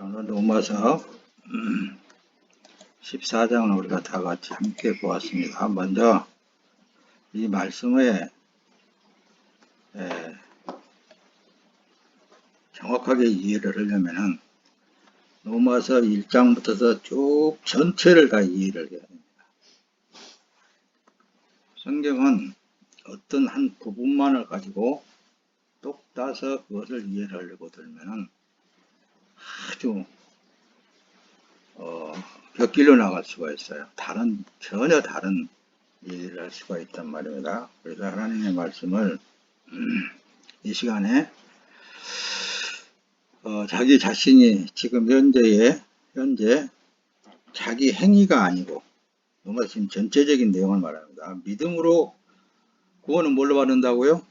오늘 로마서 14장을 우리가 다 같이 함께 보았습니다. 먼저 이 말씀에 정확하게 이해를 하려면은 로마서 1장부터서 쭉 전체를 다 이해를 해야 됩니다. 성경은 어떤 한 부분만을 가지고 똑 따서 그것을 이해를 하려고 들면은 아주 곁길로 나갈 수가 있어요. 전혀 다른 이해를 할 수가 있단 말입니다. 그래서 하나님의 말씀을 이 시간에 자기 자신이 지금 현재 자기 행위가 아니고 뭔가 지금 전체적인 내용을 말합니다. 믿음으로 구원은 뭘로 받는다고요?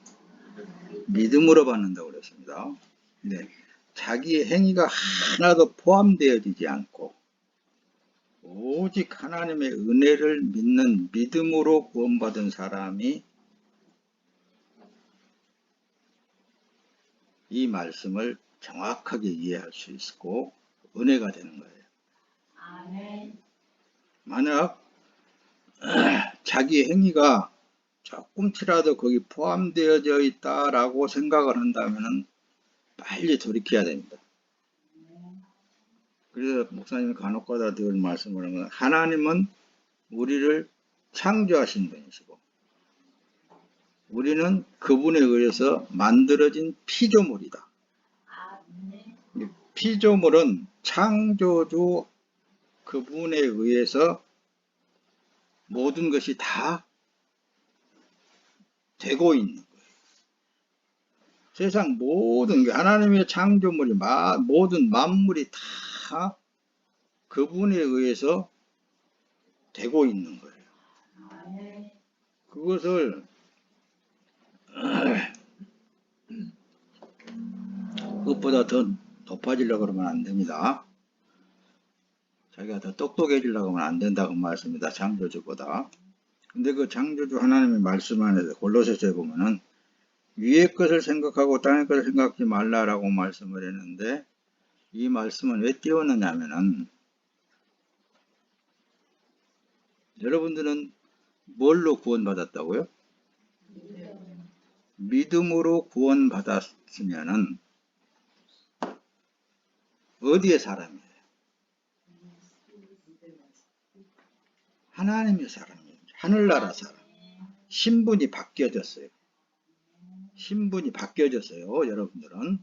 믿음으로 받는다고 그랬습니다. 네. 자기의 행위가 하나도 포함되어지지 않고 오직 하나님의 은혜를 믿는 믿음으로 구원받은 사람이 이 말씀을 정확하게 이해할 수 있고 은혜가 되는 거예요. 아멘. 만약 자기 행위가 조금치라도 거기 포함되어져 있다라고 생각을 한다면 빨리 돌이켜야 됩니다. 그래서 목사님이 간혹가다 늘 말씀을 하는 하나님은 우리를 창조하신 분이시고 우리는 그분에 의해서 만들어진 피조물이다. 피조물은 창조주 그분에 의해서 모든 것이 다 되고 있는 거예요. 세상 모든 게 하나님의 창조물이 모든 만물이 다 그분에 의해서 되고 있는 거예요. 그것을 그것보다 더 높아지려고 그러면 안 됩니다. 자기가 더 똑똑해지려고 하면 안 된다고 말씀입니다. 창조주보다. 근데 그 창조주 하나님의 말씀 안에서 골로새서에 보면은 위의 것을 생각하고 땅의 것을 생각하지 말라라고 말씀을 했는데 이 말씀은 왜 띄웠느냐면은 여러분들은 뭘로 구원받았다고요? 믿음으로 구원받았으면은 어디의 사람이에요? 하나님의 사람이에요. 하늘나라 사람. 신분이 바뀌어졌어요. 신분이 바뀌어졌어요. 여러분들은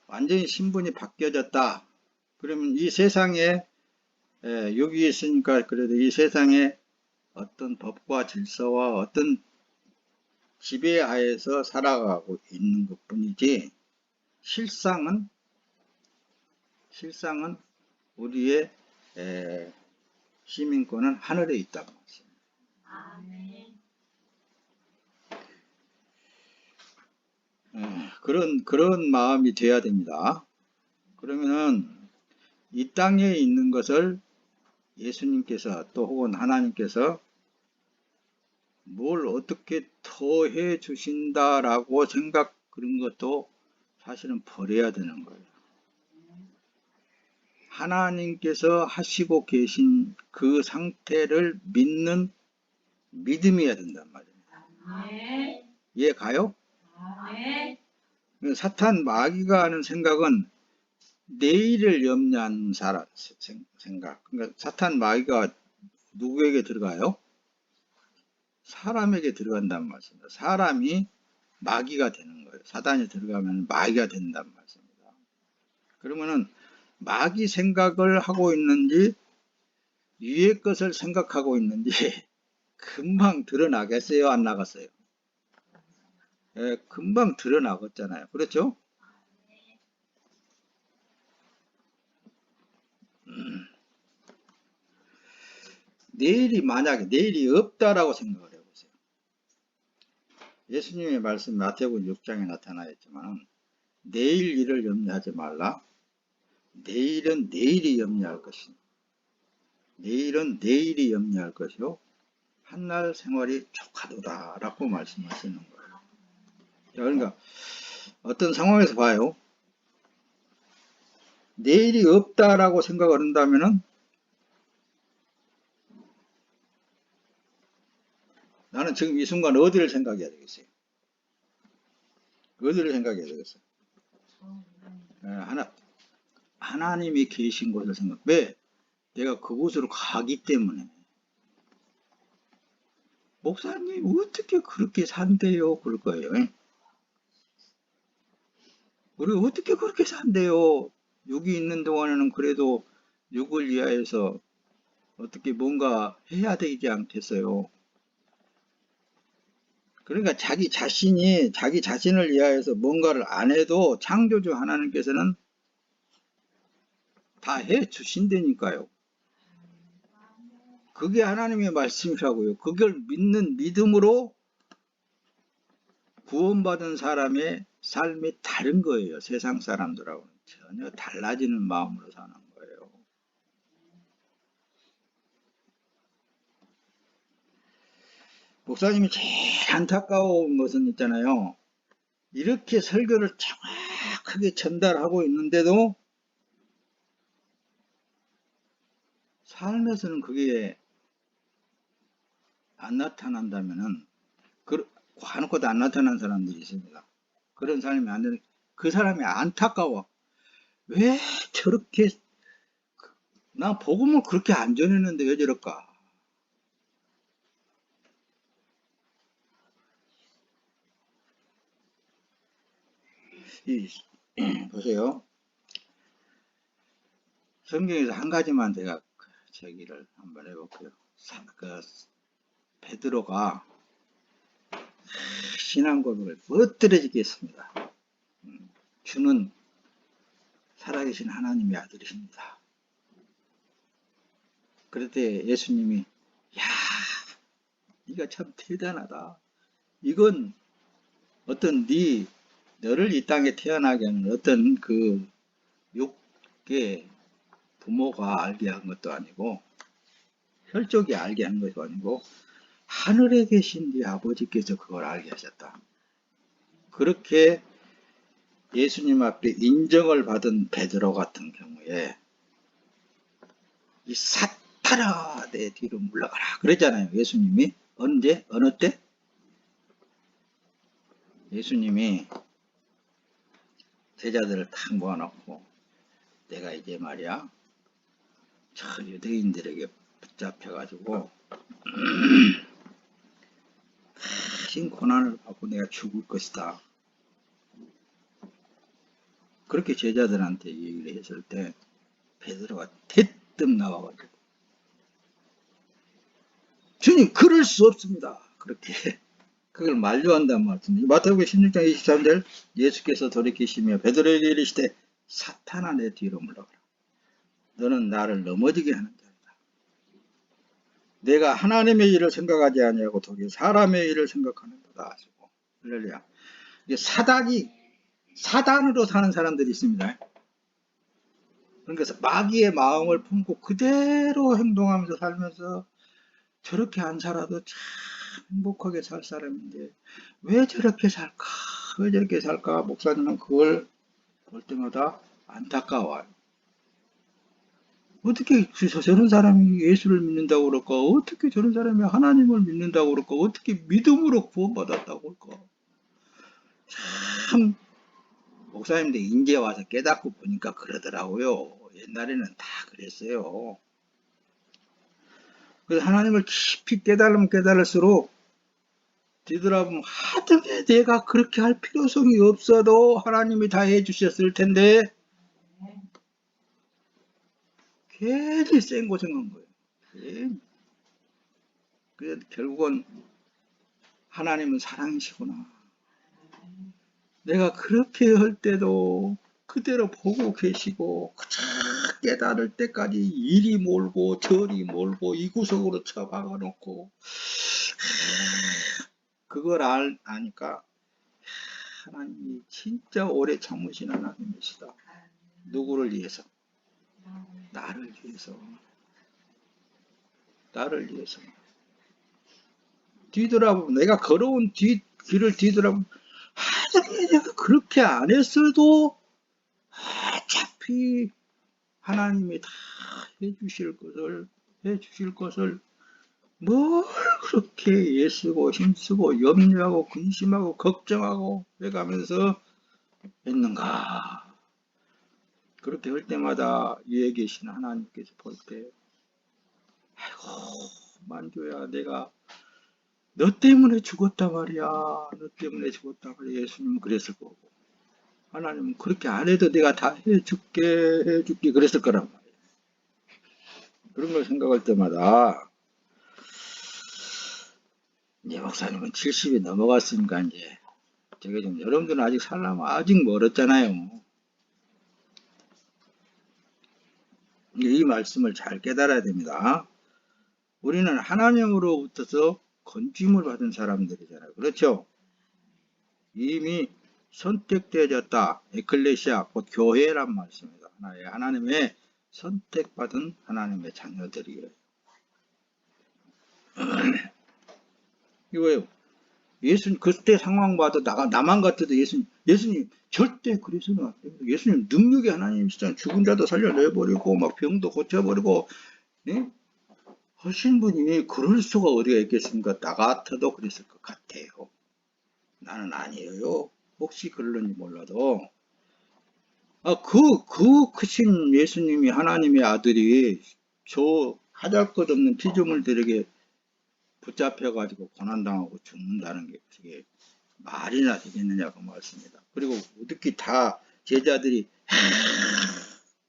완전히 신분이 바뀌어졌다. 그러면 이 세상에 여기 있으니까 그래도 이 세상에 어떤 법과 질서와 어떤 지배하에서 살아가고 있는 것 뿐이지 실상은 우리의 시민권은 하늘에 있다고 말씀합니다. 그런 마음이 돼야 됩니다. 그러면은 이 땅에 있는 것을 예수님께서 또 혹은 하나님께서 뭘 어떻게 더 해 주신다라고 그런 것도 사실은 버려야 되는 거예요. 하나님께서 하시고 계신 그 상태를 믿는 믿음이어야 된단 말입니다. 이해 가요? 사탄 마귀가 하는 생각은 내일을 염려하는 생각. 그러니까 사탄 마귀가 누구에게 들어가요? 사람에게 들어간다는 말씀입니다. 사람이 마귀가 되는 거예요. 사단이 들어가면 마귀가 된다는 말씀입니다. 그러면은 마귀 생각을 하고 있는지 위의 것을 생각하고 있는지 금방 드러나겠어요? 안 나갔어요? 금방 드러나겠잖아요. 그렇죠? 만약에 내일이 없다라고 생각을 해보세요. 예수님의 말씀 마태복음 6장에 나타나 있지만 내일 일을 염려하지 말라. 내일은 내일이 염려할 것이니 내일은 내일이 염려할 것이요 한날 생활이 족하도다 라고 말씀하시는 거예요. 그러니까 어떤 상황에서 봐요. 내일이 없다라고 생각을 한다면은 나는 지금 이 순간 어디를 생각해야 되겠어요? 어디를 생각해야 되겠어요? 하나님이 계신 곳을 생각. 왜? 내가 그곳으로 가기 때문에. 목사님 어떻게 그렇게 산대요? 그럴 거예요. 우리 어떻게 그렇게 산대요? 여기 있는 동안에는 그래도 육을 위하여서 어떻게 뭔가 해야 되지 않겠어요? 그러니까 자기 자신이 자기 자신을 위하여서 뭔가를 안 해도 창조주 하나님께서는 다 해 주신다니까요. 그게 하나님의 말씀이라고요. 그걸 믿는 믿음으로 구원받은 사람의 삶이 다른 거예요. 세상 사람들하고는 전혀 달라지는 마음으로 사는 거예요. 목사님이 제일 안타까운 것은 있잖아요. 이렇게 설교를 정확하게 전달하고 있는데도 삶에서는 그게 안 나타난다면은 관놓고도 안 나타난 사람들이 있습니다. 그런 삶이 안 되는 그 사람이 안타까워. 왜 저렇게 나 복음을 그렇게 안 전했는데 왜 저럴까? 보세요. 성경에서 한 가지만 제가 제기를 한번 해볼게요. 베드로가 신앙 고백을 멋들어지게 했습니다. 주는 살아계신 하나님의 아들이십니다. 그럴 때 예수님이 야, 네가 참 대단하다. 이건 어떤 너를 이 땅에 태어나게 하는 어떤 그 육계 부모가 알게 한 것도 아니고 혈족이 알게 한 것도 아니고 하늘에 계신 네 아버지께서 그걸 알게 하셨다. 그렇게 예수님 앞에 인정을 받은 베드로 같은 경우에 이 사탄아 내 뒤로 물러가라 그랬잖아요. 예수님이 언제? 어느 때? 예수님이 제자들을 탁 모아놓고 내가 이제 말이야 저 유대인들에게 붙잡혀가지고 큰 고난을 받고 내가 죽을 것이다. 그렇게 제자들한테 얘기를 했을 때 베드로가 대뜸 나와가지고 주님 그럴 수 없습니다. 그렇게 그걸 만류한단 말씀이에요. 마태복음 16장 23절 예수께서 돌이키시며 베드로에게 이르시되 사탄아 내 뒤로 물러가라. 너는 나를 넘어지게 하는 자이다. 내가 하나님의 일을 생각하지 아니하고 도리어 사람의 일을 생각하는도다 하시고 할렐루야. 사단으로 사는 사람들이 있습니다. 그러니까 마귀의 마음을 품고 그대로 행동하면서 살면서 저렇게 안 살아도 참 행복하게 살 사람인데 왜 저렇게 살까? 왜 저렇게 살까? 목사님은 그걸 볼 때마다 안타까워요. 어떻게 저런 사람이 예수를 믿는다고 그럴까? 어떻게 저런 사람이 하나님을 믿는다고 그럴까? 어떻게 믿음으로 구원받았다고 그럴까? 참 목사님들 인제 와서 깨닫고 보니까 그러더라고요. 옛날에는 다 그랬어요. 그래서 하나님을 깊이 깨달으면 깨달을수록 뒤돌아보면 하등에 내가 그렇게 할 필요성이 없어도 하나님이 다 해주셨을 텐데 괜히 생고생한 거예요. 그래서 결국은 하나님은 사랑이시구나. 내가 그렇게 할 때도 그대로 보고 계시고 깨달을 때까지 이리 몰고 저리 몰고 이 구석으로 쳐박아 놓고 그걸 아니까 하나님이 진짜 오래 참으신 하나님이시다. 누구를 위해서? 나를 위해서. 나를 위해서. 뒤돌아보면 내가 걸어온 길을 뒤돌아보면 만약에 내가 그렇게 안 했어도 어차피 하나님이 다 해주실 것을 뭘 그렇게 애쓰고 힘쓰고 염려하고 근심하고 걱정하고 해가면서 했는가. 그렇게 할 때마다 위에 계신 하나님께서 볼 때, 아이고 만조야, 내가 너 때문에 죽었다 말이야. 너 때문에 죽었다 말이야. 예수님은 그랬을 거고, 하나님은 그렇게 안 해도 내가 다 해줄게 그랬을 거란 말이야. 그런 걸 생각할 때마다, 이제 목사님은 70이 넘어갔으니까 이제 저게 좀, 여러분들은 아직 살려면 아직 멀었잖아요. 이 말씀을 잘 깨달아야 됩니다. 우리는 하나님으로부터서 건짐을 받은 사람들이잖아요. 그렇죠? 이미 선택되어졌다. 에클레시아, 곧 교회란 말씀입니다. 하나님의 선택받은 하나님의 자녀들이에요. 이거예요. 예수님 그때 상황 봐도 나만 같아도 예수님 절대 그래서는 안 됩니다. 예수님 능력이 하나님이시잖아요. 죽은 자도 살려내버리고 막 병도 고쳐버리고, 예? 하신 분이 그럴 수가 어디가 있겠습니까? 나 같아도 그랬을 것 같아요. 나는 아니에요. 혹시 그럴는지 몰라도. 그 크신 예수님이, 하나님의 아들이 저 하잘것없는 피조물들에게 붙잡혀가지고 고난당하고 죽는다는 게 그게 말이나 되겠느냐고 말씀입니다. 그리고 어떻게 다 제자들이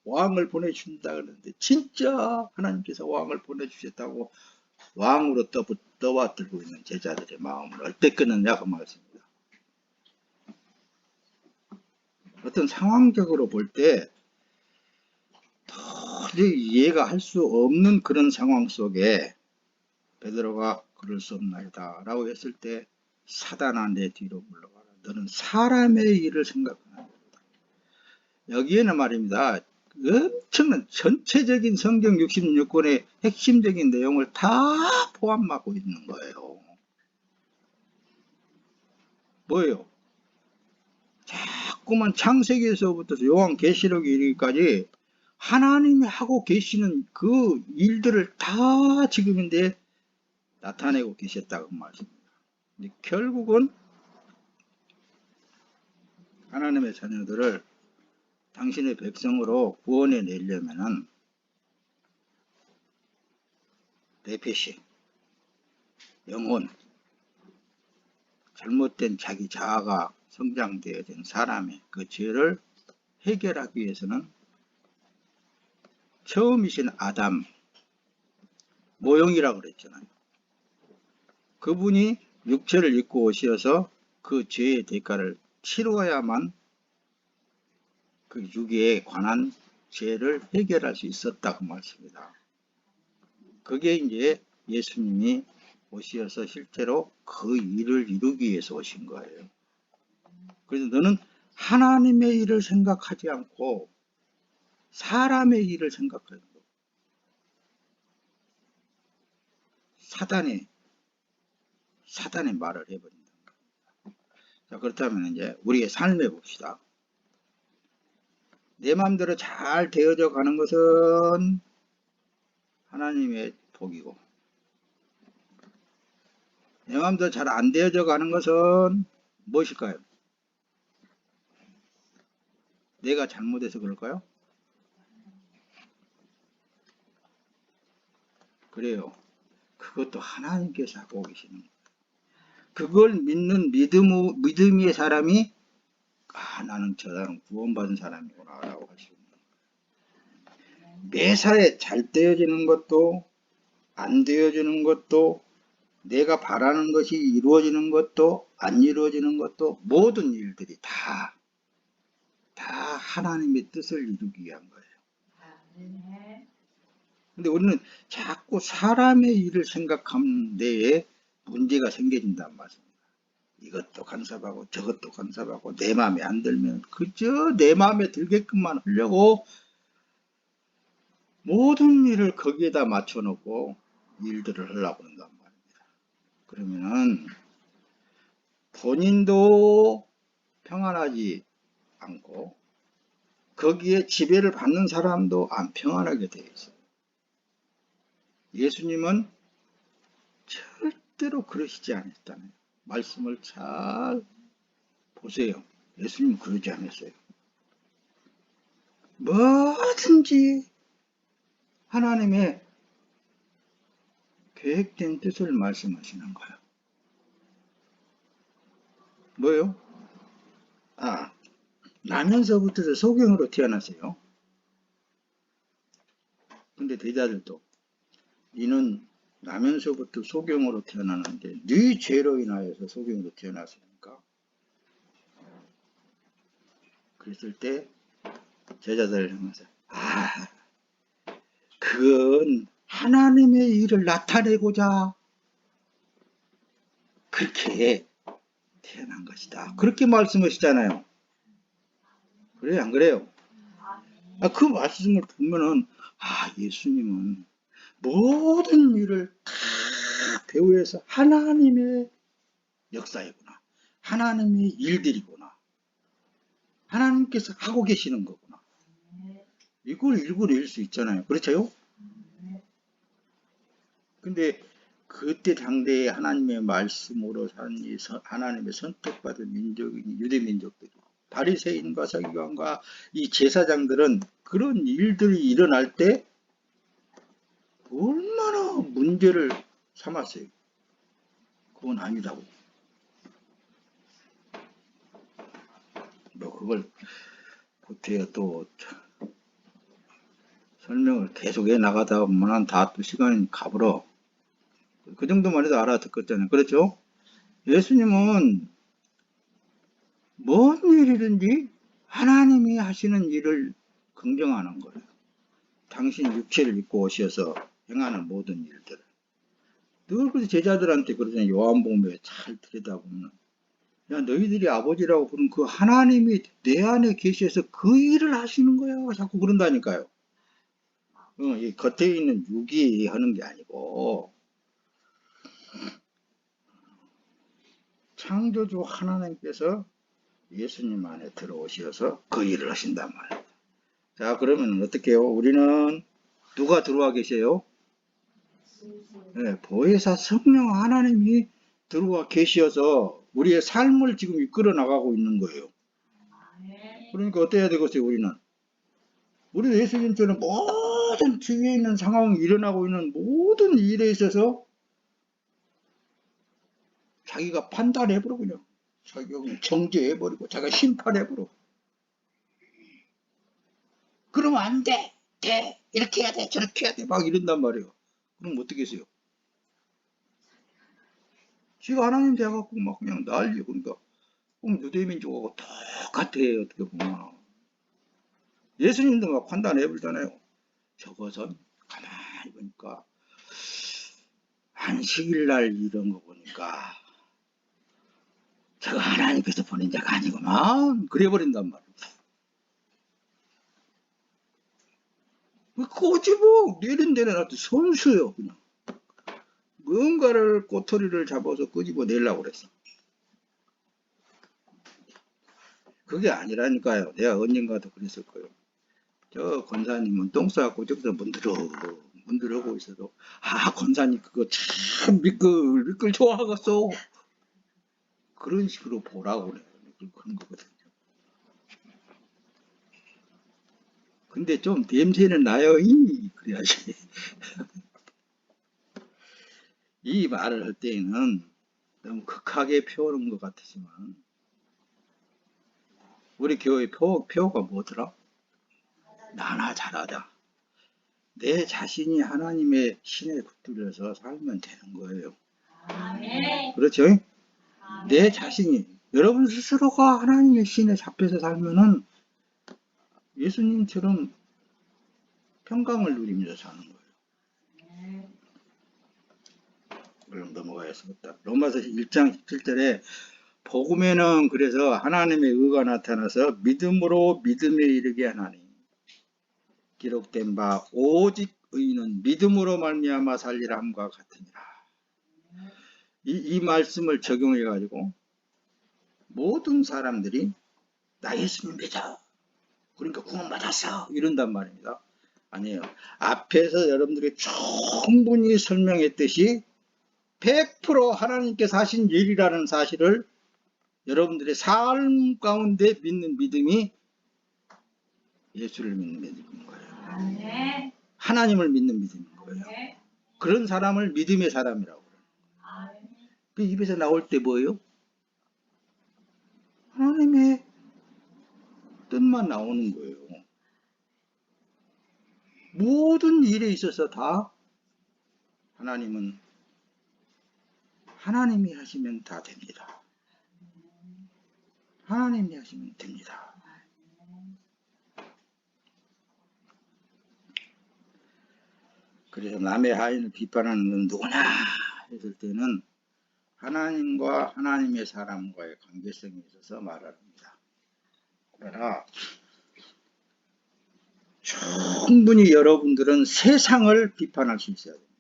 왕을 보내주신다 그러는데, 진짜 하나님께서 왕을 보내주셨다고 왕으로 떠받들고 있는 제자들의 마음을 어떻게 끊느냐고 말씀입니다. 어떤 상황적으로 볼 때 도저히 이해가 할 수 없는 그런 상황 속에 베드로가 그럴 수 없나이다 라고 했을 때, 사단아 내 뒤로 물러가라. 너는 사람의 일을 생각하는 겁니다. 여기에는 말입니다, 엄청난 전체적인 성경 66권의 핵심적인 내용을 다 포함하고 있는 거예요. 뭐예요? 자꾸만 창세기에서부터 요한계시록 이르기까지 하나님이 하고 계시는 그 일들을 다 지금인데 나타내고 계셨다고 말씀입니다. 결국은 하나님의 자녀들을 당신의 백성으로 구원해 내려면은 내피시, 영혼, 잘못된 자기 자아가 성장되어진 사람의 그 죄를 해결하기 위해서는 처음이신 아담, 모형이라고 그랬잖아요. 그분이 육체를 입고 오셔서 그 죄의 대가를 치루어야만 그 육에 관한 죄를 해결할 수 있었다고 말씀입니다. 그게 이제 예수님이 오셔서 실제로 그 일을 이루기 위해서 오신 거예요. 그래서 너는 하나님의 일을 생각하지 않고 사람의 일을 생각하는 거. 사단의 말을 해버린다. 자, 그렇다면 이제 우리의 삶에 봅시다. 내 마음대로 잘 되어져 가는 것은 하나님의 복이고, 내 마음대로 잘 안 되어져 가는 것은 무엇일까요? 내가 잘못해서 그럴까요? 그래요. 그것도 하나님께서 하고 계시는 거예요. 그걸 믿는 믿음의 사람이, 나는 저 사람 구원받은 사람이구나 라고 할 수 있는 거예요. 매사에 잘 되어지는 것도 안 되어지는 것도, 내가 바라는 것이 이루어지는 것도 안 이루어지는 것도, 모든 일들이 다 하나님의 뜻을 이루기 위한 거예요. 근데 우리는 자꾸 사람의 일을 생각하는 데에 문제가 생겨진단 말입니다. 이것도 간섭하고 저것도 간섭하고 내 마음에 안 들면 그저 내 마음에 들게끔만 하려고 모든 일을 거기에다 맞춰놓고 일들을 하려고 한단 말입니다. 그러면은 본인도 평안하지 않고 거기에 지배를 받는 사람도 안 평안하게 되어 있어요. 예수님은 절대로 그러시지 않았다는 말씀을 잘 보세요. 예수님 그러지 않았어요. 뭐든지 하나님의 계획된 뜻을 말씀하시는 거예요. 뭐요? 나면서부터 소경으로 태어났어요. 근데 대자들도 이는 나면서부터 소경으로 태어나는데 네 죄로 인하여서 소경으로 태어났으니까. 그랬을 때 제자들을 향해서 그건 하나님의 일을 나타내고자 그렇게 태어난 것이다. 그렇게 말씀하시잖아요. 그래요, 안 그래요? 그 말씀을 보면은 예수님은 모든 일을 다 배후에서 하나님의 역사이구나. 하나님의 일들이구나. 하나님께서 하고 계시는 거구나. 이걸 읽어낼 수 있잖아요. 그렇죠? 근데 그때 당대에 하나님의 말씀으로 산 하나님의 선택받은 민족인 유대 민족들이 바리새인과 서기관과 이 제사장들은 그런 일들이 일어날 때 얼마나 문제를 삼았어요. 그건 아니라고. 뭐 그걸 어떻게 또 설명을 계속해 나가다 보면 다 또 시간이 가버려. 그 정도만 해도 알아듣겠잖아요. 그렇죠? 예수님은 뭔 일이든지 하나님이 하시는 일을 긍정하는 거예요. 당신 육체를 입고 오셔서 행하는 모든 일들을. 늘 그래서 제자들한테 그러잖아요. 요한복음에 잘 들여다보면 야 너희들이 아버지라고 부르는 그 하나님이 내 안에 계셔서 그 일을 하시는 거야. 자꾸 그런다니까요. 이 겉에 있는 육이 하는 게 아니고 창조주 하나님께서 예수님 안에 들어오셔서 그 일을 하신단 말이에요. 자 그러면 어떻게 해요? 우리는 누가 들어와 계세요? 네, 보혜사 성령 하나님이 들어와 계셔서 우리의 삶을 지금 이끌어 나가고 있는 거예요. 그러니까 어떻게 해야 되겠어요? 우리도 예수님처럼 모든 주위에 있는 상황이 일어나고 있는 모든 일에 있어서 자기가 판단해버려 그냥 자기가 정죄해버리고 자기가 심판해버려. 그러면 안 돼! 돼! 이렇게 해야 돼! 저렇게 해야 돼! 막 이런단 말이에요. 그럼 어떻게 했어요? 지가 하나님 돼갖고 막 그냥 난리. 그러니까 유대민족하고 똑같아요. 어떻게 보면 예수님도 막 판단해버리잖아요. 저것은 가만히 보니까 안식일날 이런 거 보니까 저거 하나님께서 보낸 자가 아니구만 그래버린단 말이에요. 꼬집어 내린데는 아주 선수요. 그냥 뭔가를 꼬투리를 잡아서 끄집어 내려고 그랬어. 그게 아니라니까요. 내가 언젠가도 그랬을 거예요. 저 권사님은 똥 싸갖고 저기서 문드러고 있어도 권사님 그거 참 미끌 좋아하겠어. 그런 식으로 보라고 그래요. 그런 거거든요. 근데 좀 냄새는 나요. 그래야지. 이 말을 할 때에는 너무 극하게 표현한 것 같으지만 우리 교회 표어가 뭐더라? 나나 잘하자. 내 자신이 하나님의 신에 붙들려서 살면 되는 거예요. 그렇죠? 내 자신이 여러분 스스로가 하나님의 신에 잡혀서 살면은 예수님처럼 평강을 누리면서 사는 거예요. 그럼 넘어가야겠다. 로마서 1장 17절에 복음에는 그래서 하나님의 의가 나타나서 믿음으로 믿음에 이르게 하나니 기록된 바 오직 의인은 믿음으로 말미암아 살리라 함과 같으니라. 이 말씀을 적용해 가지고 모든 사람들이 나 예수님 믿어. 그러니까 구원받았어. 이런단 말입니다. 아니에요. 앞에서 여러분들이 충분히 설명했듯이 100% 하나님께서 하신 일이라는 사실을 여러분들의 삶 가운데 믿는 믿음이 예수를 믿는 믿음인 거예요. 하나님을 믿는 믿음인 거예요. 그런 사람을 믿음의 사람이라고 그래요. 그 입에서 나올 때 뭐예요? 하나님의 뜻만 나오는 거예요. 모든 일에 있어서 다 하나님은 하나님이 하시면 다 됩니다. 하나님이 하시면 됩니다. 그래서 남의 하인을 비판하는 건 누구냐 했을 때는 하나님과 하나님의 사람과의 관계성에 있어서 말합니다. 그러나 충분히 여러분들은 세상을 비판할 수 있어야 됩니다.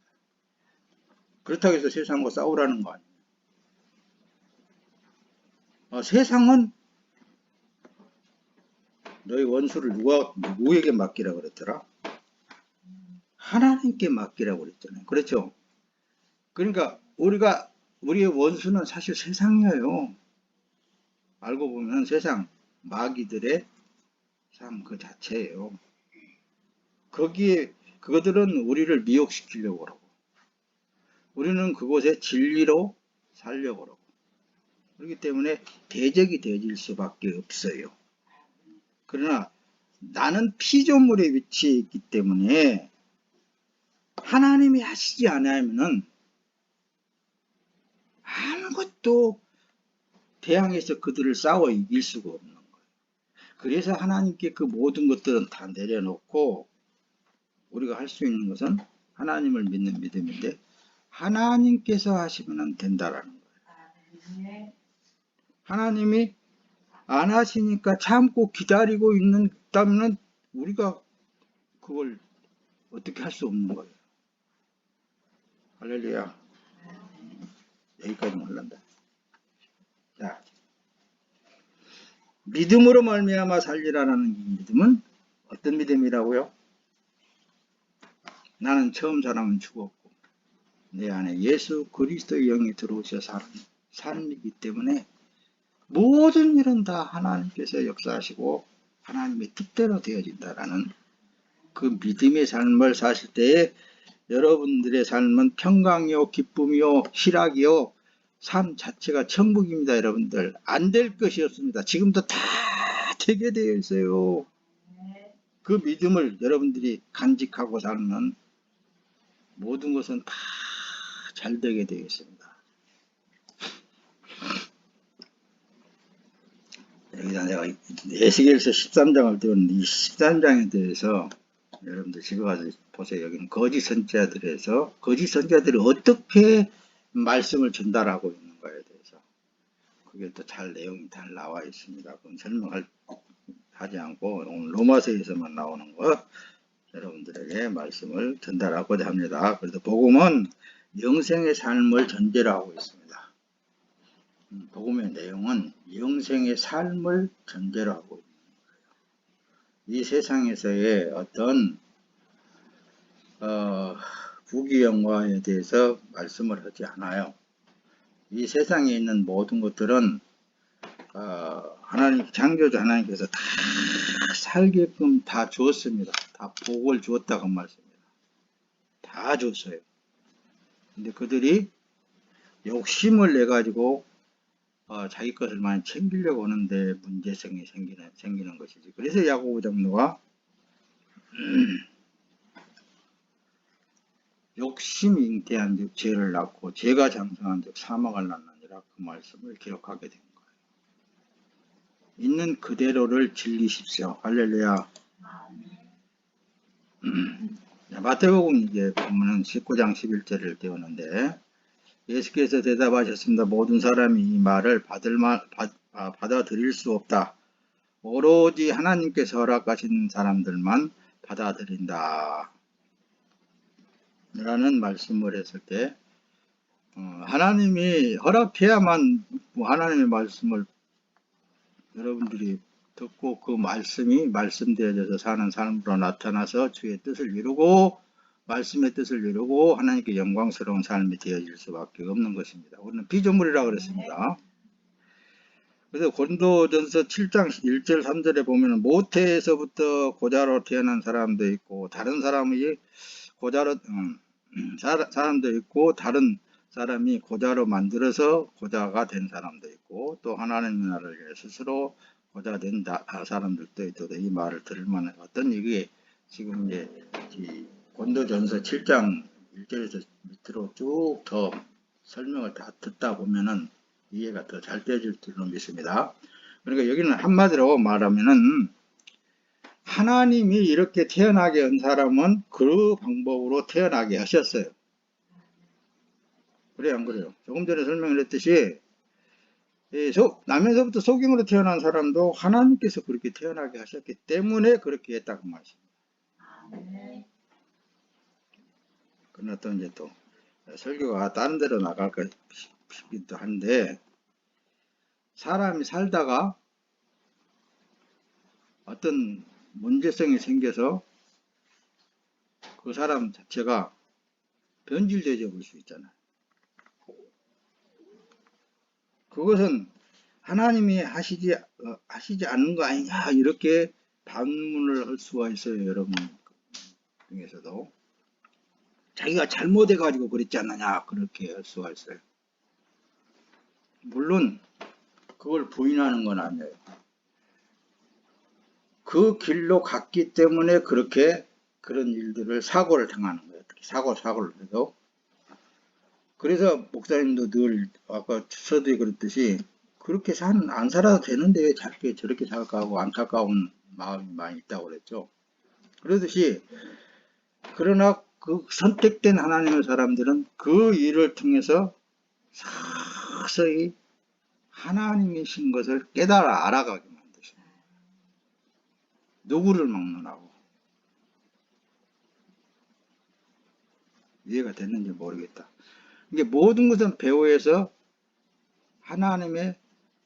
그렇다고 해서 세상과 싸우라는 거 아니에요. 세상은 너희 원수를 누구에게 맡기라 그랬더라? 하나님께 맡기라고 그랬잖아요. 그렇죠? 그러니까 우리의 원수는 사실 세상이에요. 알고 보면 세상, 마귀들의 삶 그 자체예요. 그거들은 우리를 미혹시키려고 그러고, 우리는 그곳에 진리로 살려고 그러고, 그렇기 때문에 대적이 되질 수밖에 없어요. 그러나 나는 피조물에 위치해 있기 때문에 하나님이 하시지 않으면은 아무것도 대항해서 그들을 싸워 이길 수가 없는 거예요. 그래서 하나님께 그 모든 것들은 다 내려놓고 우리가 할 수 있는 것은 하나님을 믿는 믿음인데 하나님께서 하시면 된다라는 거예요. 하나님이 안 하시니까 참고 기다리고 있다면 우리가 그걸 어떻게 할 수 없는 거예요. 할렐루야. 여기까지만 할란다. 자, 믿음으로 말미암아 살리라라는 믿음은 어떤 믿음이라고요? 나는 처음 사람은 죽었고 내 안에 예수 그리스도의 영이 들어오셔 사는 삶이기 때문에 모든 일은 다 하나님께서 역사하시고 하나님의 뜻대로 되어진다라는 그 믿음의 삶을 사실 때에 여러분들의 삶은 평강이요 기쁨이요 희락이요 삶 자체가 천국입니다. 여러분들 안 될 것이 없습니다. 지금도 다 되게 되어 있어요. 그 믿음을 여러분들이 간직하고 살면 모든 것은 다 잘 되게 되어 있습니다. 여기다 내가 에스겔서 13장을 띄웠는데 이 13장에 대해서 여러분들 집에 가서 보세요. 여기는 거짓 선지자들에서 거짓 선지자들이 어떻게 말씀을 전달하고 있는 거에 대해서 그게 또 잘 내용이 잘 나와 있습니다. 그건 설명하지 않고 오늘 로마서에서만 나오는 거 여러분들에게 말씀을 전달하고자 합니다. 그래서 복음은 영생의 삶을 전제로 하고 있습니다. 복음의 내용은 영생의 삶을 전제로 하고 있는 거예요. 이 세상에서의 어떤 부귀영화에 대해서 말씀을 하지 않아요. 이 세상에 있는 모든 것들은 하나님 창조주 하나님께서 다 살게끔 다 주었습니다. 다 복을 주었다고 말씀입니다. 다 줬어요. 근데 그들이 욕심을 내 가지고 자기 것을 많이 챙기려고 하는데 문제성이 생기는 것이지. 그래서 야고보 장로가 욕심이 잉태한 즉 죄를 낳고 죄가 장성한 즉 사망을 낳느니라 그 말씀을 기록하게 된 거예요. 있는 그대로를 진리십시오. 할렐루야. 마태복음 이제 보면은 19장 11절을 띄우는데 예수께서 대답하셨습니다. 모든 사람이 이 말을 받아들일 수 없다. 오로지 하나님께서 허락하신 사람들만 받아들인다. 라는 말씀을 했을 때 하나님이 허락해야만 하나님의 말씀을 여러분들이 듣고 그 말씀이 말씀되어져서 사는 삶으로 나타나서 주의 뜻을 이루고 말씀의 뜻을 이루고 하나님께 영광스러운 삶이 되어질 수밖에 없는 것입니다. 우리는 피조물이라고 그랬습니다. 그래서 고린도전서 7장 1절 3절에 보면 모태에서부터 고자로 태어난 사람도 있고 다른 사람이 고자로 사람도 있고 다른 사람이 고자로 만들어서 고자가 된 사람도 있고 또 하나님의 나라를 위해 스스로 고자 된 사람들도 있다. 이 말을 들을 만한 어떤 이게 지금 이제 이 고린도전서 7장 1절에서 밑으로 쭉 더 설명을 다 듣다 보면은 이해가 더 잘 되어질 줄로 믿습니다. 그러니까 여기는 한마디로 말하면은 하나님이 이렇게 태어나게 한 사람은 그 방법으로 태어나게 하셨어요. 그래요, 안 그래요? 조금 전에 설명을 했듯이 남에서부터 소경으로 태어난 사람도 하나님께서 그렇게 태어나게 하셨기 때문에 그렇게 했다고 말씀입니다. 그러나 또 이제 또 설교가 다른 데로 나갈까 싶기도 한데 사람이 살다가 어떤 문제성이 생겨서 그 사람 자체가 변질되어 볼 수 있잖아요. 그것은 하나님이 하시지 않는 거 아니냐 이렇게 반문을 할 수가 있어요. 여러분 중에서도 자기가 잘못해 가지고 그랬지 않느냐 그렇게 할 수가 있어요. 물론 그걸 부인하는 건 아니에요. 그 길로 갔기 때문에 그렇게 그런 일들을 사고를 당하는 거예요. 사고를 해도. 그래서 목사님도 늘 아까 서두에 그랬듯이 그렇게 안 살아도 되는데 왜 저렇게 살까 하고 안타까운 마음이 많이 있다고 그랬죠. 그러듯이 그러나 그 선택된 하나님의 사람들은 그 일을 통해서 서서히 하나님이신 것을 깨달아 알아가게 만드십니다. 누구를 막론하고 이해가 됐는지 모르겠다. 이게 모든 것은 배후에서 하나님의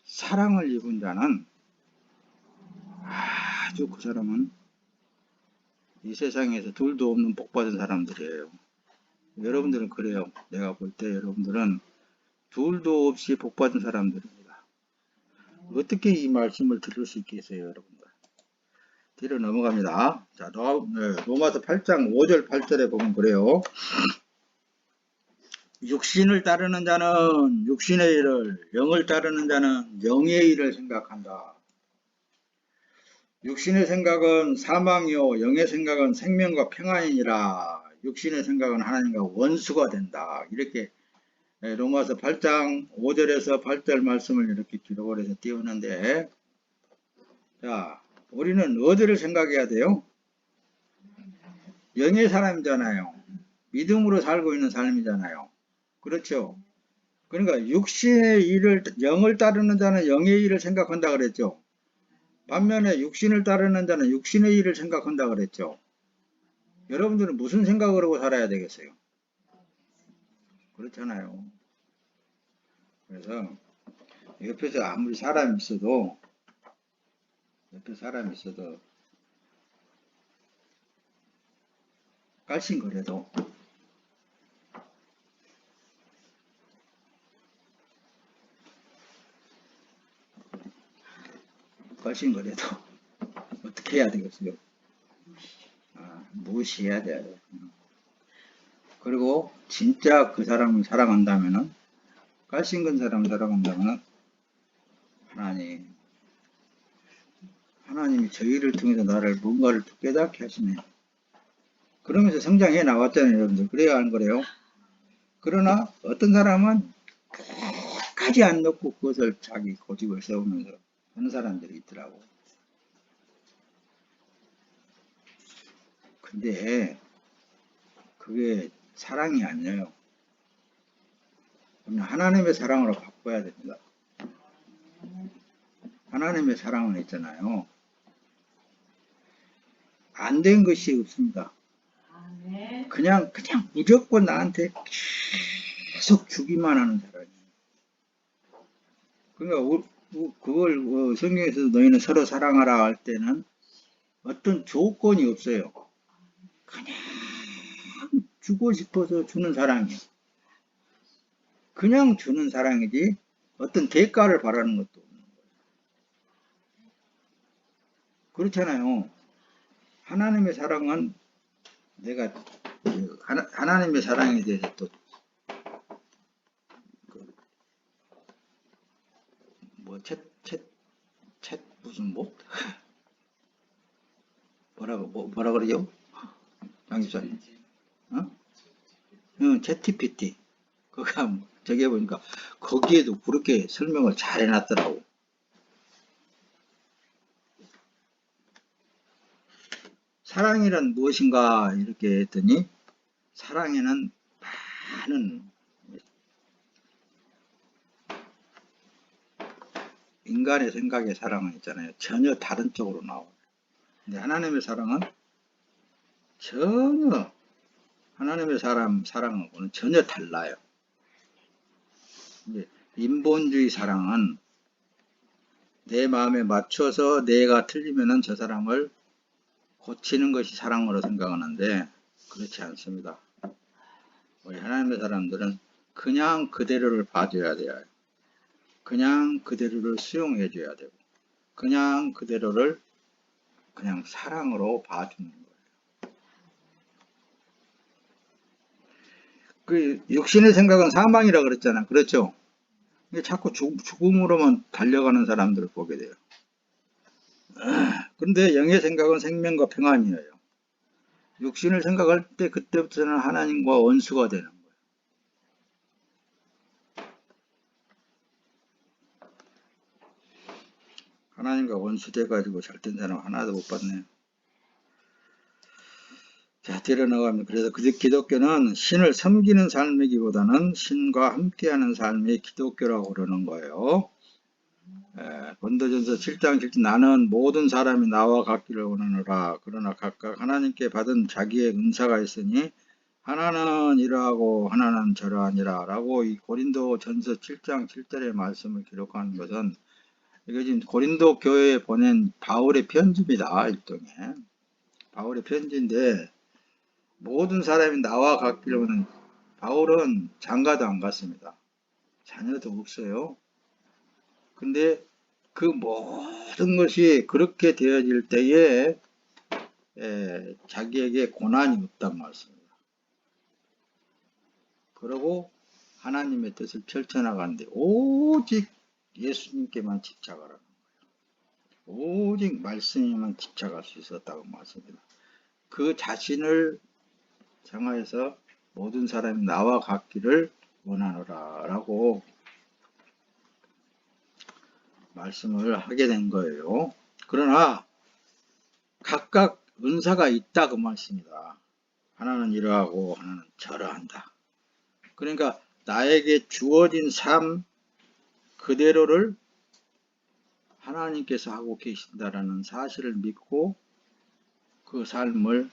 사랑을 입은 자는 아주 그 사람은 이 세상에서 둘도 없는 복받은 사람들이에요. 여러분들은 그래요. 내가 볼 때 여러분들은 둘도 없이 복받은 사람들입니다. 어떻게 이 말씀을 들을 수 있겠어요, 여러분들? 뒤로 넘어갑니다. 자, 로마서 8장 5절 8절에 보면 그래요. 육신을 따르는 자는 육신의 일을, 영을 따르는 자는 영의 일을 생각한다. 육신의 생각은 사망이요 영의 생각은 생명과 평안이니라. 육신의 생각은 하나님과 원수가 된다. 이렇게 로마서 8장 5절에서 8절 말씀을 이렇게 기록을 해서 띄우는데, 자, 우리는 어디를 생각해야 돼요? 영의 사람이잖아요. 믿음으로 살고 있는 삶이잖아요. 그렇죠? 그러니까 육신의 일을, 영을 따르는 자는 영의 일을 생각한다 그랬죠. 반면에 육신을 따르는 자는 육신의 일을 생각한다 그랬죠. 여러분들은 무슨 생각을 하고 살아야 되겠어요? 그렇잖아요. 그래서 옆에서 아무리 사람이 있어도 깔씬거려도 어떻게 해야 되겠어요? 무시해야 돼요. 그리고 진짜 그 사람을 사랑한다면은, 깔씬건 사람을 사랑한다면은 하나님이 저희를 통해서 나를 뭔가를 깨닫게 하시네. 그러면서 성장해 나왔잖아요, 여러분들. 그래야 하는 거래요. 그러나 어떤 사람은 끝까지 안 넣고 그것을 자기 고집을 세우면서 하는 사람들이 있더라고. 근데 그게 사랑이 아니에요. 하나님의 사랑으로 바꿔야 됩니다. 하나님의 사랑은 있잖아요. 안 된 것이 없습니다. 그냥 무조건 나한테 계속 주기만 하는 사람이에요. 그러니까 그걸 성경에서 너희는 서로 사랑하라 할 때는 어떤 조건이 없어요. 그냥 주고 싶어서 주는 사랑이에요. 그냥 주는 사랑이지 어떤 대가를 바라는 것도 없는 거예요. 그렇잖아요. 하나님의 사랑은 내가 하나님의 사랑에 대해서 또 무슨 뭐라 그러죠? 장집사님. 어? 챗GPT. 그거 저기 보니까 거기에도 그렇게 설명을 잘 해놨더라고. 사랑이란 무엇인가 이렇게 했더니 사랑에는 많은 인간의 생각의 사랑은 있잖아요. 전혀 다른 쪽으로 나와요. 근데 하나님의 사랑은 전혀 하나님의 사랑하고는 전혀 달라요. 인본주의 사랑은 내 마음에 맞춰서 내가 틀리면은 저 사람을 고치는 것이 사랑으로 생각하는데 그렇지 않습니다. 우리 하나님의 사람들은 그냥 그대로를 봐줘야 돼요. 그냥 그대로를 수용해 줘야 되고 그냥 그대로를 그냥 사랑으로 봐주는 거예요. 그 육신의 생각은 사망이라 그랬잖아. 그렇죠? 자꾸 죽음으로만 달려가는 사람들을 보게 돼요. 그런데 영의 생각은 생명과 평안이에요. 육신을 생각할 때 그때부터는 하나님과 원수가 되는 거예요. 하나님과 원수 돼가지고 잘된 사람 하나도 못 봤네요. 자, 뒤로 나가면 그래서 기독교는 신을 섬기는 삶이기보다는 신과 함께하는 삶이 기독교라고 그러는 거예요. 본도전서 7장 7절 나는 모든 사람이 나와 같기를 원하노라. 그러나 각각 하나님께 받은 자기의 은사가 있으니 하나는 이러하고 하나는 저러하니라 라고 이 고린도전서 7장 7절의 말씀을 기록하는 것은 이게 지금 고린도 교회에 보낸 바울의 편지입니다. 일종의 바울의 편지인데 모든 사람이 나와 같기를 원하는 바울은 장가도 안 갔습니다. 자녀도 없어요. 근데 그 모든 것이 그렇게 되어질 때에 자기에게 고난이 없단 말씀입니다. 그리고 하나님의 뜻을 펼쳐나가는데 오직 예수님께만 집착하라는 거예요. 오직 말씀에만 집착할 수 있었다고 말씀입니다. 그 자신을 정하여서 모든 사람이 나와 같기를 원하노라 라고 말씀을 하게 된 거예요. 그러나 각각 은사가 있다 그 말씀입니다. 하나는 이러하고 하나는 저러한다. 그러니까 나에게 주어진 삶 그대로를 하나님께서 하고 계신다라는 사실을 믿고 그 삶을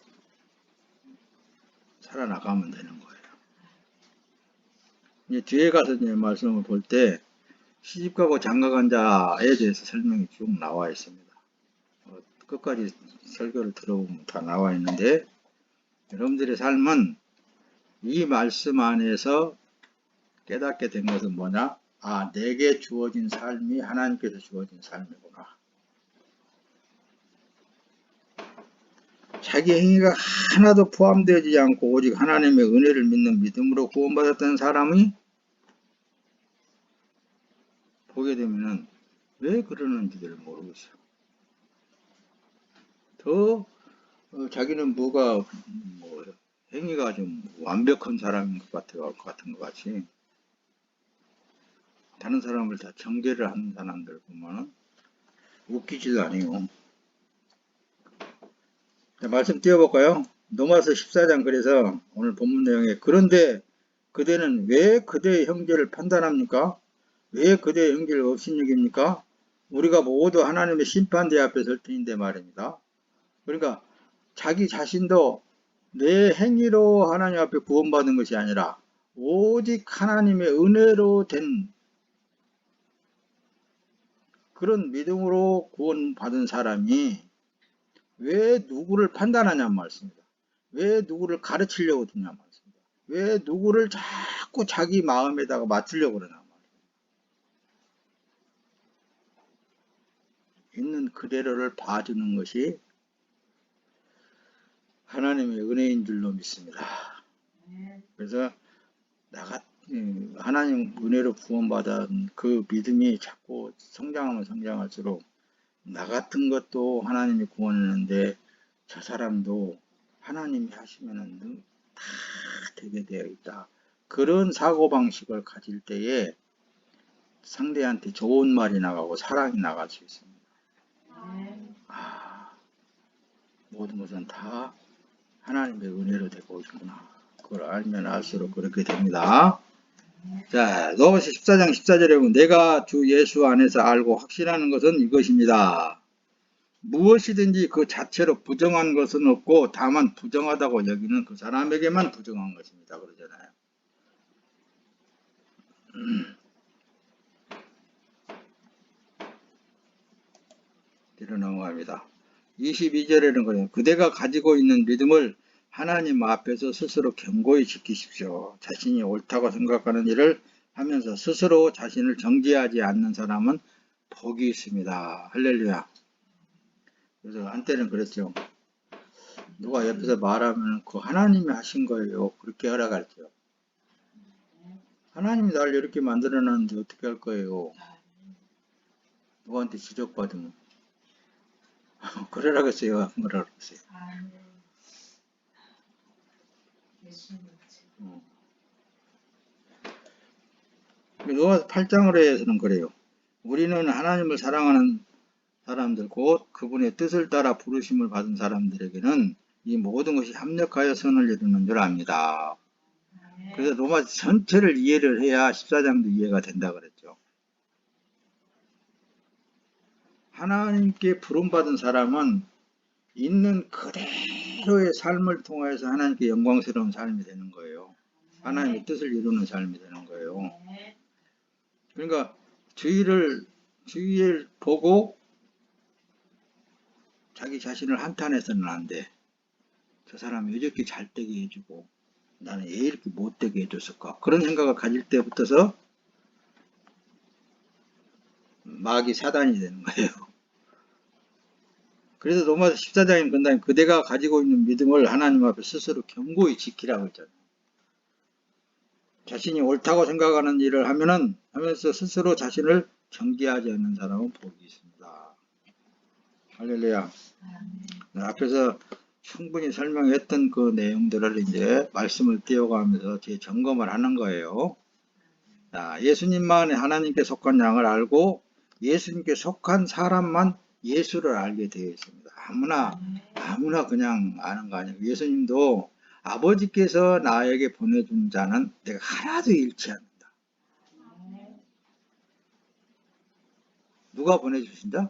살아나가면 되는 거예요. 이제 뒤에 가서 이제 말씀을 볼 때 시집가고 장가간 자에 대해서 설명이 쭉 나와 있습니다. 끝까지 설교를 들어보면 다 나와 있는데 여러분들의 삶은 이 말씀 안에서 깨닫게 된 것은 뭐냐? 아, 내게 주어진 삶이 하나님께서 주어진 삶이구나. 자기 행위가 하나도 포함되지 않고 오직 하나님의 은혜를 믿는 믿음으로 구원받았던 사람이 보게 되면은 왜 그러는지를 모르겠어요. 더 자기는 뭐가 행위가 좀 완벽한 사람인 것 같은 것 같이 다른 사람을 다 정죄를 하는 사람들 보면은 웃기지도 않아요. 자, 말씀 띄워볼까요? 로마서 14장 그래서 오늘 본문 내용에 그런데 그대는 왜 그대의 형제를 판단합니까? 왜 그대의 형제를 업신여깁니까? 우리가 모두 하나님의 심판대 앞에 설 테인데 말입니다. 그러니까 자기 자신도 내 행위로 하나님 앞에 구원받은 것이 아니라 오직 하나님의 은혜로 된 그런 믿음으로 구원받은 사람이 왜 누구를 판단하냐는 말씀입니다. 왜 누구를 가르치려고 드냐는 말씀입니다. 왜 누구를 자꾸 자기 마음에다가 맞추려고 그러냐 말입니다. 있는 그대로를 봐주는 것이 하나님의 은혜인 줄로 믿습니다. 그래서 하나님 은혜로 구원받은 그 믿음이 자꾸 성장하면 성장할수록 나 같은 것도 하나님이 구원했는데 저 사람도 하나님이 하시면은 다 되게 되어 있다. 그런 사고방식을 가질 때에 상대한테 좋은 말이 나가고 사랑이 나갈 수 있습니다. 모든 것은 다 하나님의 은혜로 되고 있구나. 그걸 알면 알수록 그렇게 됩니다. 자, 로마서 14장 14절에 보면 내가 주 예수 안에서 알고 확신하는 것은 이것입니다. 무엇이든지 그 자체로 부정한 것은 없고 다만 부정하다고 여기는 그 사람에게만 부정한 것입니다. 그러잖아요. 뒤로 넘어갑니다. 22절에는 그래요. 그대가 가지고 있는 믿음을 하나님 앞에서 스스로 견고히 지키십시오. 자신이 옳다고 생각하는 일을 하면서 스스로 자신을 정죄하지 않는 사람은 복이 있습니다. 할렐루야. 그래서 한때는 그랬죠. 누가 옆에서 말하면 그 하나님이 하신 거예요. 그렇게 하라 가르쳐요. 하나님이 날 이렇게 만들어놨는데 어떻게 할 거예요? 누구한테 지적받으면 그러라겠어요. 뭐라 그랬어요. 로마서 8장으로 해서는 그래요. 우리는 하나님을 사랑하는 사람들 곧 그분의 뜻을 따라 부르심을 받은 사람들에게는 이 모든 것이 합력하여 선을 이루는 줄 압니다. 그래서 로마서 전체를 이해를 해야 14장도 이해가 된다 그랬죠. 하나님께 부름받은 사람은 있는 그대로의 삶을 통해서 하나님께 영광스러운 삶이 되는 거예요. 하나님의 뜻을 이루는 삶이 되는 거예요. 그러니까 주위를 보고 자기 자신을 한탄해서는 안 돼. 저 사람이 왜 이렇게 잘 되게 해주고 나는 왜 이렇게 못되게 해줬을까? 그런 생각을 가질 때부터서 마귀 사단이 되는 거예요. 그래서 로마서 14장에 본다면 그대가 가지고 있는 믿음을 하나님 앞에 스스로 견고히 지키라고 했잖아요. 자신이 옳다고 생각하는 일을 하면서 스스로 자신을 정죄하지 않는 사람은 복이 있습니다. 할렐루야. 앞에서 충분히 설명했던 그 내용들을 이제 말씀을 띄워가면서 재점검을 하는 거예요. 자, 예수님만 하나님께 속한 양을 알고 예수님께 속한 사람만 예수를 알게 되어 있습니다. 아무나 그냥 아는 거 아니에요. 예수님도 아버지께서 나에게 보내준 자는 내가 하나도 잃지 않는다. 누가 보내주신 자?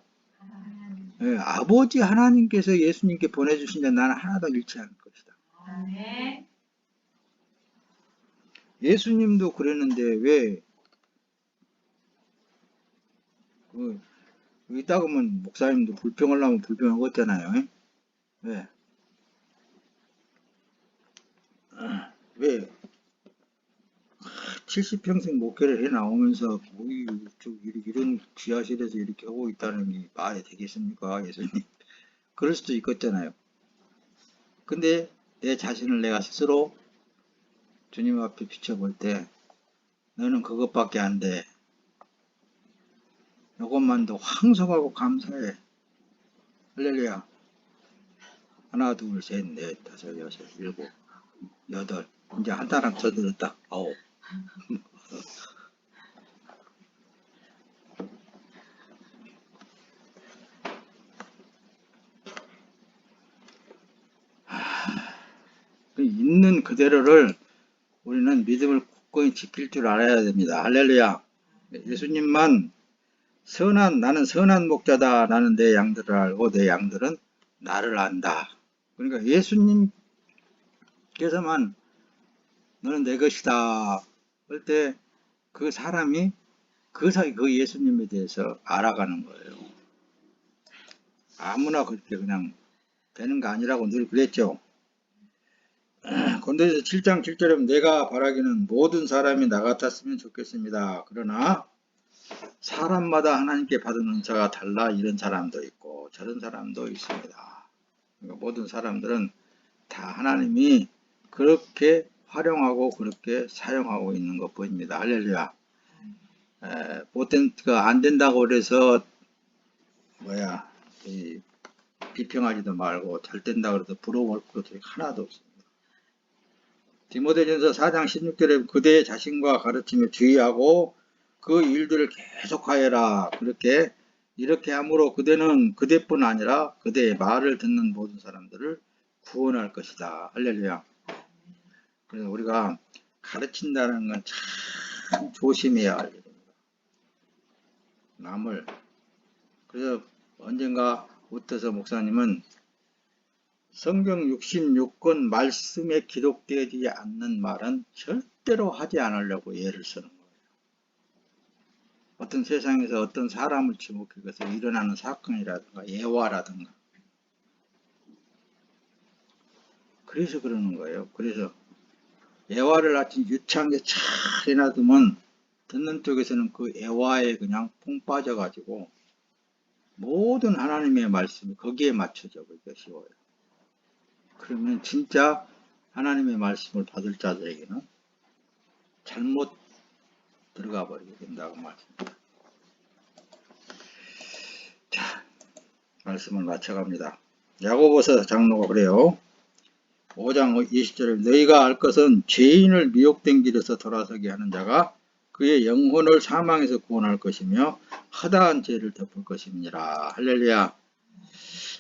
네, 아버지 하나님께서 예수님께 보내주신 자 나는 하나도 잃지 않을 것이다. 예수님도 그랬는데 왜 이따 보면 목사님도 불평을 하면 불평하겠잖아요. 왜? 왜 70평생 목회를 해 나오면서 이런 지하실에서 이렇게 하고 있다는 게 말이 되겠습니까? 예수님. 그럴 수도 있겠잖아요. 근데 내 자신을 내가 스스로 주님 앞에 비춰볼 때 너는 그것밖에 안 돼. 이것만도 황송하고 감사해. 할렐루야. 하나, 둘, 셋, 넷, 다섯, 여섯, 일곱, 여덟. 이제 한 사람 더 들었다. 아홉. 있는 그대로를 우리는 믿음을 굳건히 지킬 줄 알아야 됩니다. 할렐루야. 예수님만 나는 선한 목자다. 나는 내 양들을 알고 내 양들은 나를 안다. 그러니까 예수님께서만 너는 내 것이다. 할 때 그 사람이 그 사이 그 예수님에 대해서 알아가는 거예요. 아무나 그렇게 그냥 되는 거 아니라고 늘 그랬죠. 건도에서 7장 7절에 내가 바라기는 모든 사람이 나 같았으면 좋겠습니다. 그러나 사람마다 하나님께 받은 은사가 달라 이런 사람도 있고 저런 사람도 있습니다. 그러니까 모든 사람들은 다 하나님이 그렇게 활용하고 그렇게 사용하고 있는 것 보입니다. 할렐루야. 안 된다고 그래서 비평하지도 말고 잘 된다고 해서 부러워할 것들이 하나도 없습니다. 디모데전서 4장 16절에 그대의 자신과 가르침에 주의하고 그 일들을 계속하여라. 이렇게 함으로 그대는 그대뿐 아니라 그대의 말을 듣는 모든 사람들을 구원할 것이다. 할렐루야. 그래서 우리가 가르친다는 건 참 조심해야 할 일입니다. 남을. 그래서 언젠가 우터서 목사님은 성경 66권 말씀에 기록되지 않는 말은 절대로 하지 않으려고 예를 쓰는 거예요. 어떤 세상에서 어떤 사람을 지목해서 일어나는 사건이라든가 예화라든가 그래서 그러는 거예요. 그래서 예화를 아주 유창하게 잘 해놔두면 듣는 쪽에서는 그 예화에 그냥 퐁 빠져가지고 모든 하나님의 말씀이 거기에 맞춰져 버리기가 쉬워요. 그러면 진짜 하나님의 말씀을 받을 자들에게는 잘못 들어가 버리게 된다고 말씀입니다. 자, 말씀을 마쳐갑니다. 야고보서 장로가 그래요. 5장 20절에 너희가 알 것은 죄인을 미혹된 길에서 돌아서게 하는 자가 그의 영혼을 사망에서 구원할 것이며 허다한 죄를 덮을 것입니다. 할렐루야.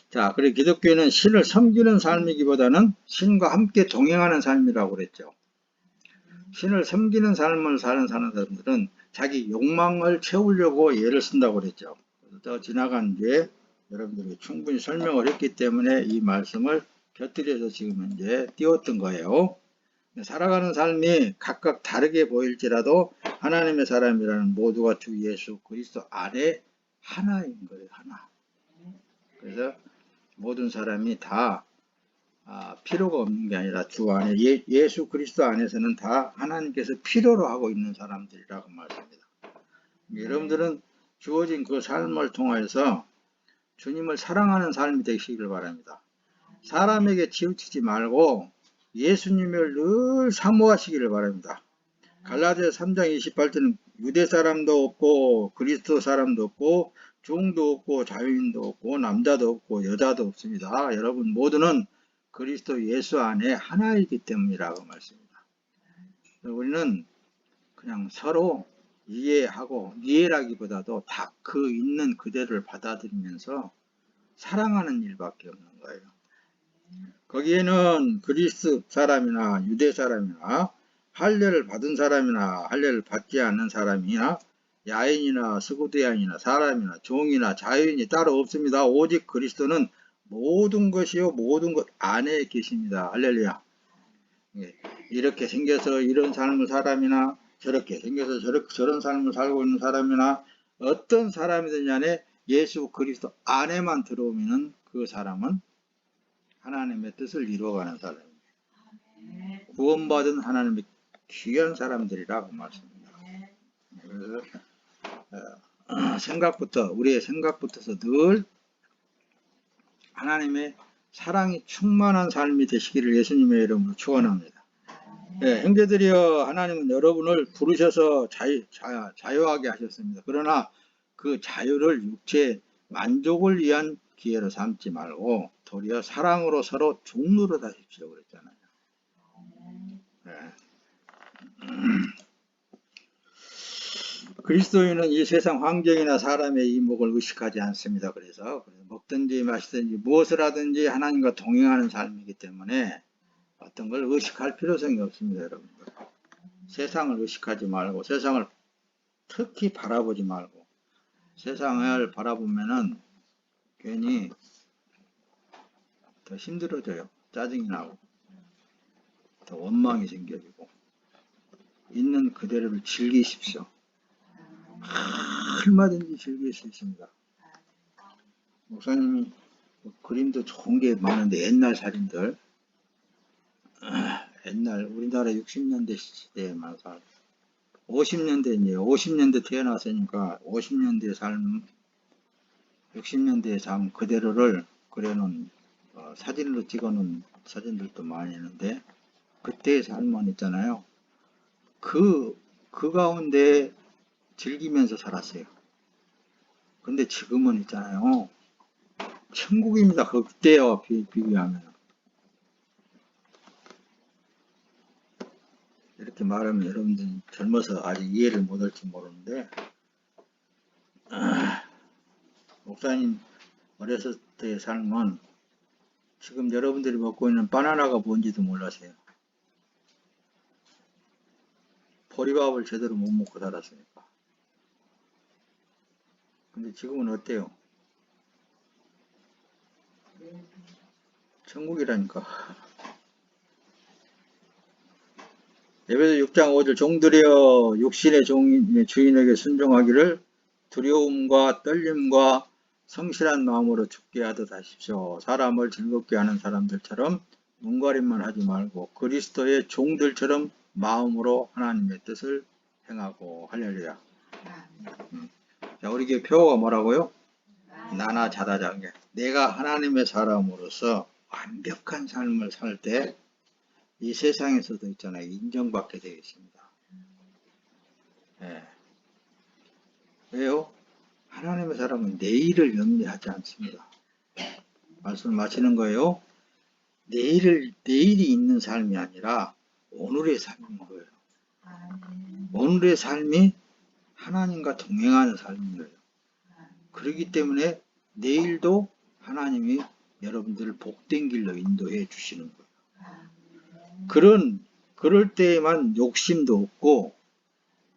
자, 그리고 기독교는 신을 섬기는 삶이기보다는 신과 함께 동행하는 삶이라고 그랬죠. 신을 섬기는 삶을 사는 사람들은 자기 욕망을 채우려고 예를 쓴다고 그랬죠. 더 지나간 뒤에 여러분들이 충분히 설명을 했기 때문에 이 말씀을 곁들여서 지금 이제 띄웠던 거예요. 살아가는 삶이 각각 다르게 보일지라도 하나님의 사람이라는 모두가 주 예수 그리스도 안에 하나인 거예요. 하나. 그래서 모든 사람이 다 필요가 없는 게 아니라 주 안에 예수 그리스도 안에서는 다 하나님께서 필요로 하고 있는 사람들이라고 말합니다. 여러분들은 주어진 그 삶을 통해서 주님을 사랑하는 삶이 되시길 바랍니다. 사람에게 치우치지 말고 예수님을 늘 사모하시기를 바랍니다. 갈라디아 3장 28절은 유대 사람도 없고 그리스도 사람도 없고 종도 없고 자유인도 없고 남자도 없고 여자도 없습니다. 여러분 모두는 그리스도 예수 안에 하나이기 때문이라고 말씀입니다. 우리는 그냥 서로 이해하고 이해라기보다도 다 그 있는 그대를 받아들이면서 사랑하는 일밖에 없는 거예요. 거기에는 그리스 사람이나 유대 사람이나 할례를 받은 사람이나 할례를 받지 않는 사람이나 야인이나 스고드야인이나 사람이나 종이나 자유인이 따로 없습니다. 오직 그리스도는 모든 것이요 모든 것 안에 계십니다. 할렐루야. 이렇게 생겨서 이런 삶을 사람이나 저렇게 생겨서 저런 삶을 살고 있는 사람이나 어떤 사람이든 간에 예수 그리스도 안에만 들어오면 그 사람은 하나님의 뜻을 이루어가는 사람입니다. 구원받은 하나님의 귀한 사람들이라고 말씀합니다. 그래서 우리의 생각부터서 늘 하나님의 사랑이 충만한 삶이 되시기를 예수님의 이름으로 축원합니다. 형제들이여 하나님은 여러분을 부르셔서 자유하게 하셨습니다. 그러나 그 자유를 육체의 만족을 위한 기회로 삼지 말고 도리어 사랑으로 서로 종로로 다십시오 그랬잖아요. 그리스도인은 이 세상 환경이나 사람의 이목을 의식하지 않습니다. 그래서 먹든지 마시든지 무엇을 하든지 하나님과 동행하는 삶이기 때문에 어떤 걸 의식할 필요성이 없습니다. 여러분들. 세상을 의식하지 말고 세상을 특히 바라보지 말고 세상을 바라보면은 괜히 더 힘들어져요. 짜증이 나고 더 원망이 생겨지고 있는 그대로를 즐기십시오. 얼마든지 즐길 수 있습니다. 목사님이 그림도 좋은 게 많은데 옛날 사진들, 옛날 우리나라 60년대 시대에만 50년대 태어났으니까 50년대 삶, 60년대 삶 그대로를 그려놓은 사진으로 찍어놓은 사진들도 많이 있는데 그때의 삶은 있잖아요. 그 가운데 즐기면서 살았어요. 근데 지금은 있잖아요. 천국입니다. 그때와 비교하면. 이렇게 말하면 여러분들 젊어서 아직 이해를 못할지 모르는데 목사님 어렸을 때의 삶은 지금 여러분들이 먹고 있는 바나나가 뭔지도 몰랐어요. 보리밥을 제대로 못 먹고 살았으니까. 근데 지금은 어때요? 천국이라니까. 에베소 6장 5절 종들이여 육신의 주인에게 순종하기를 두려움과 떨림과 성실한 마음으로 죽게 하듯 하십시오. 사람을 즐겁게 하는 사람들처럼 눈가림만 하지 말고 그리스도의 종들처럼 마음으로 하나님의 뜻을 행하고. 할렐루야. 자, 우리 교회 표어가 뭐라고요? 나나 자다자게. 내가 하나님의 사람으로서 완벽한 삶을 살 때 이 세상에서도 있잖아요. 인정받게 되어 있습니다. 네. 왜요? 하나님의 사람은 내일을 염려하지 않습니다. 말씀을 마치는 거예요. 내일이 있는 삶이 아니라 오늘의 삶인 거예요. 오늘의 삶이 하나님과 동행하는 삶인 거예요. 그렇기 때문에 내일도 하나님이 여러분들을 복된 길로 인도해 주시는 거예요. 그럴 때에만 욕심도 없고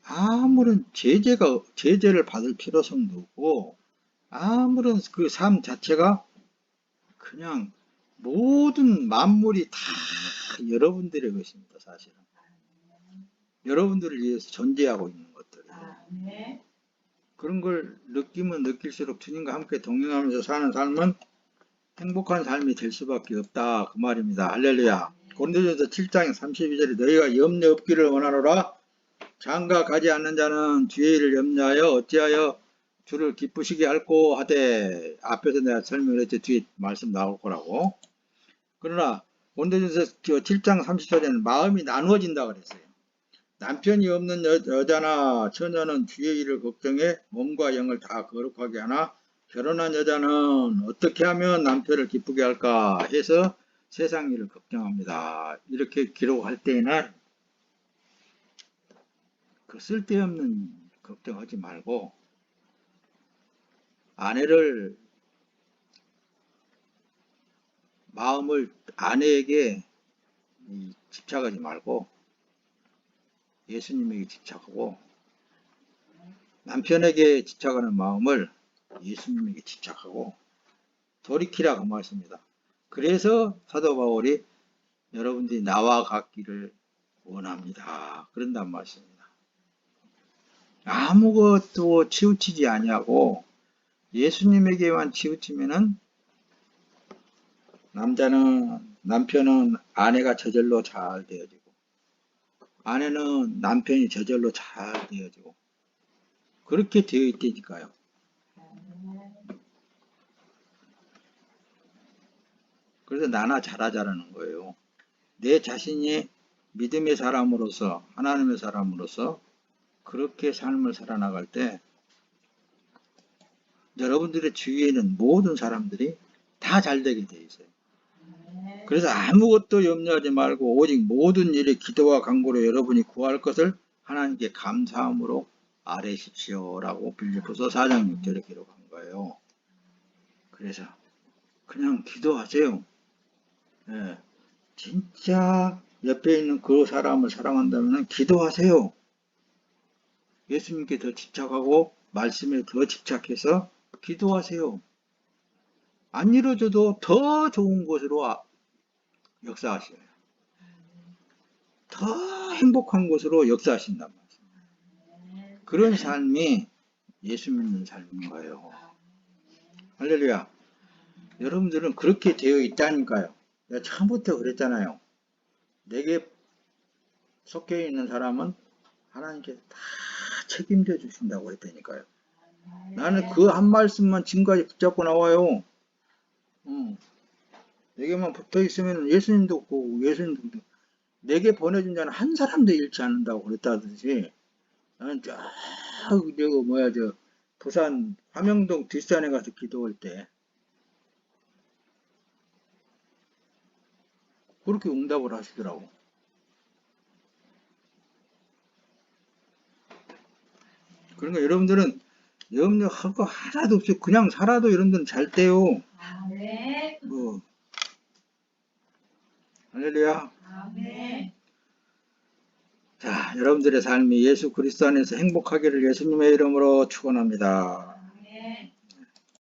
아무런 제재를 받을 필요성도 없고 아무런 그 삶 자체가 그냥 모든 만물이 다 여러분들의 것입니다. 사실은 여러분들을 위해서 존재하고 있는 것들이에요. 그런 걸 느끼면 느낄수록 주님과 함께 동행하면서 사는 삶은 행복한 삶이 될 수밖에 없다 그 말입니다. 할렐루야. 고린도전서 7장 32절에 너희가 염려 없기를 원하노라. 장가 가지 않는 자는 뒤의 일을 염려하여 어찌하여 주를 기쁘시게 할꼬 하되. 앞에서 내가 설명을 했지 뒤에 말씀 나올 거라고. 그러나 고린도전서 7장 34절에는 마음이 나누어진다 그랬어요. 남편이 없는 여자나 처녀는 주의 일을 걱정해 몸과 영을 다 거룩하게 하나 결혼한 여자는 어떻게 하면 남편을 기쁘게 할까 해서 세상 일을 걱정합니다. 이렇게 기록할 때에는 그 쓸데없는 걱정하지 말고 마음을 아내에게 집착하지 말고 예수님에게 집착하고 남편에게 집착하는 마음을 예수님에게 집착하고 돌이키라고 말씀입니다. 그래서 사도 바울이 여러분들이 나와 같기를 원합니다. 그런단 말씀입니다. 아무것도 치우치지 아니하고 예수님에게만 치우치면은 남편은 아내가 저절로 잘 되어지고 아내는 남편이 저절로 잘 되어지고 그렇게 되어 있다니까요. 그래서 나나 잘하자라는 거예요. 내 자신이 믿음의 사람으로서 하나님의 사람으로서 그렇게 삶을 살아나갈 때 여러분들의 주위에는 모든 사람들이 다 잘되게 되어 있어요. 그래서 아무것도 염려하지 말고 오직 모든 일에 기도와 간구로 여러분이 구할 것을 하나님께 감사함으로 아뢰십시오 라고 빌립보서 4장 6절에 기록한 거예요. 그래서 그냥 기도하세요. 네. 진짜 옆에 있는 그 사람을 사랑한다면 기도하세요. 예수님께 더 집착하고 말씀에 더 집착해서 기도하세요. 안 이루어져도 더 좋은 곳으로 역사하셔요. 더 행복한 곳으로 역사하신단 말이에요. 그런 삶이 예수 믿는 삶인 거예요. 할렐루야. 여러분들은 그렇게 되어 있다니까요. 내가 처음부터 그랬잖아요. 내게 속해 있는 사람은 하나님께서 다 책임져 주신다고 했다니까요. 나는 그 한 말씀만 지금까지 붙잡고 나와요. 내게만 붙어 있으면 예수님도 없고 예수님도 내게 보내준 자는 한 사람도 잃지 않는다고 그랬다듯이 나는 저 부산 화명동 뒷산에 가서 기도할 때 그렇게 응답을 하시더라고. 그러니까 여러분들은 염려할 거 하나도 없이 그냥 살아도 여러분들은 잘 돼요. 네. 할렐루야. 네. 자, 여러분들의 삶이 예수 그리스도 안에서 행복하기를 예수님의 이름으로 축원합니다.